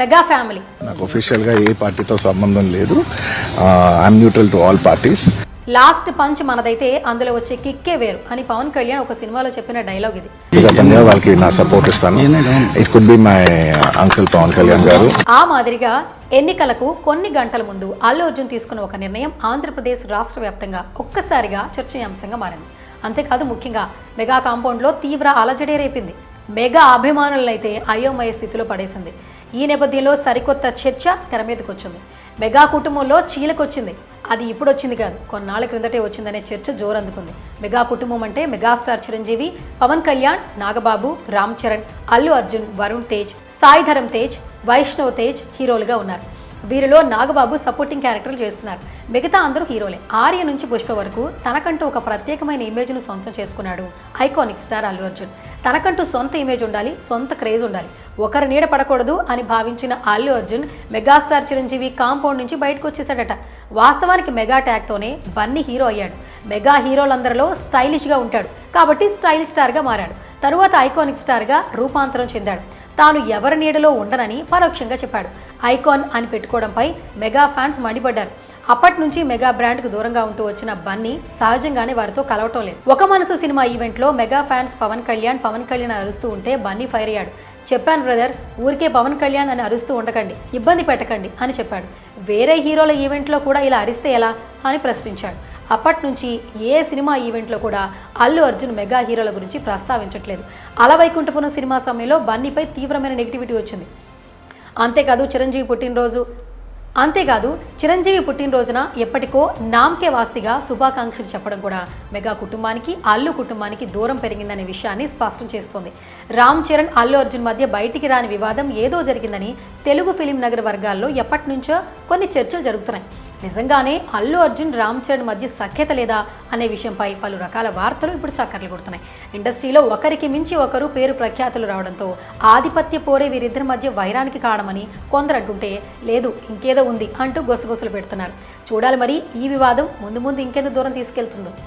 Mega family. నాకు official గా ఏ పార్టీతో సంబంధం లేదు. I'm neutral to all parties. Last punch మనదైతే అందులో వచ్చే కిక్కే వేరు అని పవన్ కళ్యాణ్ ఒక సినిమాలో చెప్పిన డైలాగ్ ఇది. వ్యక్తిగతంగా వాళ్ళకి నా సపోర్ట్ ఇస్తాను. It could be my uncle Pavan Kalyan garu. ఆ మాదిరిగా ఎన్నికలకు కొన్ని గంటల ముందు అల్లు అర్జున్ తీసుకున్న ఒక నిర్ణయం ఆంధ్రప్రదేశ్ రాష్ట్ర వ్యాప్తంగా ఒక్కసారిగా చర్చనీయాంశంగా మారింది. అంతేకాదు ముఖ్యంగా మెగా కాంపౌండ్లో తీవ్ర అలజడే రేపింది. మెగా అభిమానులనైతే అయోమయ స్థితిలో పడేసింది. ఈ నేపథ్యంలో సరికొత్త చర్చ తెర మీదకి వచ్చింది. మెగా కుటుంబంలో చీలకొచ్చింది. అది ఇప్పుడు వచ్చింది కాదు, కొన్నాళ్ల క్రిందటే వచ్చిందనే చర్చ జోరందుకుంది. మెగా కుటుంబం అంటే మెగాస్టార్ చిరంజీవి, పవన్ కళ్యాణ్, నాగబాబు, రామ్ చరణ్, అల్లు అర్జున్, వరుణ్ తేజ్, సాయి ధరమ్ తేజ్, వైష్ణవ్ తేజ్ హీరోలుగా ఉన్నారు. వీరిలో నాగబాబు సపోర్టింగ్ క్యారెక్టర్లు చేస్తున్నారు. మిగతా అందరూ హీరోలే. ఆర్య నుంచి పుష్ప వరకు తనకంటూ ఒక ప్రత్యేకమైన ఇమేజ్ను సొంతం చేసుకున్నాడు ఐకానిక్ స్టార్ అల్లు అర్జున్. తనకంటూ సొంత ఇమేజ్ ఉండాలి, సొంత క్రేజ్ ఉండాలి, ఒకరి నీడ పడకూడదు అని భావించిన అల్లు అర్జున్ మెగాస్టార్ చిరంజీవి కాంపౌండ్ నుంచి బయటకు వచ్చేసాడట. వాస్తవానికి మెగా ట్యాగ్తోనే బన్నీ హీరో అయ్యాడు. మెగా హీరోలందరిలో స్టైలిష్గా ఉంటాడు కాబట్టి స్టైల్ స్టార్గా మారాడు. తరువాత ఐకానిక్ స్టార్గా రూపాంతరం చెందాడు. తాను ఎవరి నీడలో ఉండనని పరోక్షంగా చెప్పాడు. ఐకాన్ అని పెట్టుకోవడంపై మెగా ఫ్యాన్స్ మండిపడ్డారు. అప్పటి నుంచి మెగా బ్రాండ్కు దూరంగా ఉంటూ వచ్చిన బన్నీ సహజంగానే వారితో కలవటం లేదు. ఒక మనసు సినిమా ఈవెంట్లో మెగా ఫ్యాన్స్ పవన్ కళ్యాణ్ అరుస్తూ ఉంటే బన్నీ ఫైర్ అయ్యాడు. చెప్పాను బ్రదర్, ఊరికే పవన్ కళ్యాణ్ అని అరుస్తూ ఉండకండి, ఇబ్బంది పెట్టకండి అని చెప్పాడు. వేరే హీరోల ఈవెంట్లో కూడా ఇలా అరిస్తే ఎలా అని ప్రశ్నించాడు. అప్పటి నుంచి ఏ సినిమా ఈవెంట్లో కూడా అల్లు అర్జున్ మెగా హీరోల గురించి ప్రస్తావించట్లేదు. అలవైకుంఠపురం సినిమా సమయంలో బన్నీపై తీవ్రమైన నెగిటివిటీ వచ్చింది. అంతేకాదు చిరంజీవి పుట్టినరోజున ఎప్పటికో నామ్కే వాస్తిగా శుభాకాంక్షలు చెప్పడం కూడా మెగా కుటుంబానికి, అల్లు కుటుంబానికి దూరం పెరిగిందనే విషయాన్ని స్పష్టం చేస్తోంది. రామ్ చరణ్, అల్లు అర్జున్ మధ్య బయటికి రాని వివాదం ఏదో జరిగిందని తెలుగు ఫిలిం నగర్ వర్గాల్లో ఎప్పటి నుంచో కొన్ని చర్చలు జరుగుతున్నాయి. నిజంగానే అల్లు అర్జున్, రామ్ చరణ్ మధ్య సఖ్యత లేదా అనే విషయంపై పలు రకాల వార్తలు ఇప్పుడు చక్కర్లు కొడుతున్నాయి. ఇండస్ట్రీలో ఒకరికి మించి ఒకరు పేరు ప్రఖ్యాతులు రావడంతో ఆధిపత్య పోరే వీరిద్దరి మధ్య వైరానికి కారణమని కొందరు అంటుంటే, లేదు ఇంకేదో ఉంది అంటూ గొసగొసలు పెడుతున్నారు. చూడాలి మరి ఈ వివాదం ముందు ఇంకెంత దూరం తీసుకెళ్తుందో.